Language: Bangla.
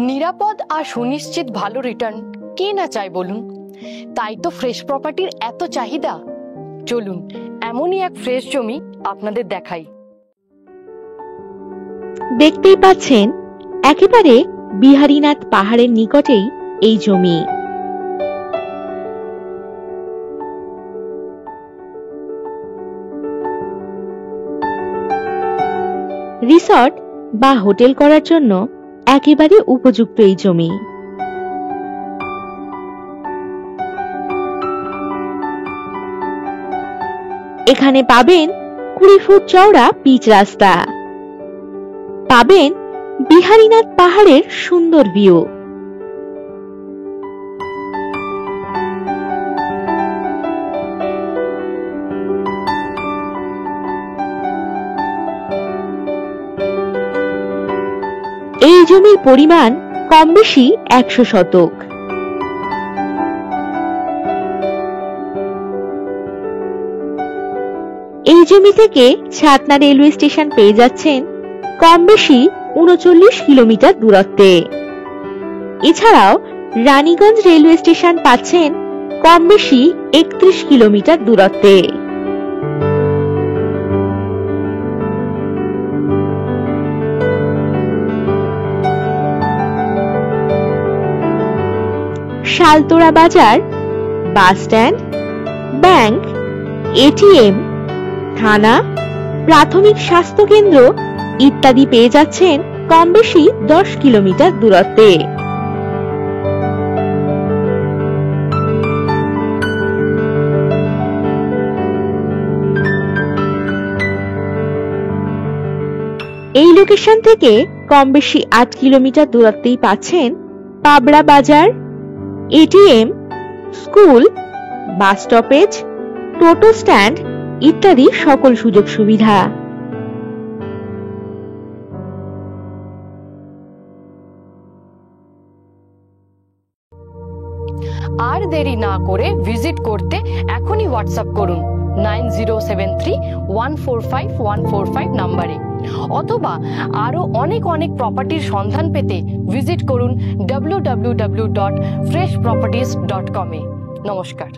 নিরাপদ আর সুনিশ্চিত ভালো রিটার্ন কে না চায় বলুন। তাই তো ফ্রেশ প্রপার্টির এত চাহিদা। চলুন এমনই এক ফ্রেশ জমি আপনাদের দেখাই। দেখতেই পাচ্ছেন একেবারে বিহারীনাথ পাহাড়ের নিকটেই এই জমি। রিসর্ট বা হোটেল করার জন্য একেবারে উপযুক্ত এই জমি। এখানে পাবেন 20 ফুট চওড়া পিচ রাস্তা, পাবেন বিহারীনাথ পাহাড়ের সুন্দর ভিউ, এই জমির পরিমাণ কম বেশি 100 শতক। এই জমি থেকে ছাতনা রেলওয়ে স্টেশন পেয়ে যাচ্ছেন কম বেশি 39 কিলোমিটার দূরত্বে। এছাড়াও রানীগঞ্জ রেলওয়ে স্টেশন পাচ্ছেন কম বেশি 31 কিলোমিটার দূরত্বে। শালতোরা বাজার, বাস স্ট্যান্ড, ব্যাংক, এটিএম, থানা, প্রাথমিক স্বাস্থ্য কেন্দ্র ইত্যাদি পেয়ে যাচ্ছেন কম বেশি 10 কিলোমিটার দূরত্বে। এই লোকেশন থেকে কম বেশি 8 কিলোমিটার দূরত্বেই পাচ্ছেন পাবড়া বাজার, এটিএম, স্কুল, বাস স্টপেজ, টোটো স্ট্যান্ড ইত্যাদি সকল সুযোগ সুবিধা। আর দেরি না করে ভিজিট করতে এখনই হোয়াটসঅ্যাপ করুন 9073145145 নম্বরে, অথবা আরো অনেক প্রপার্টির সন্ধান পেতে ভিজিট করুন www.freshproperties.com এ। নমস্কার।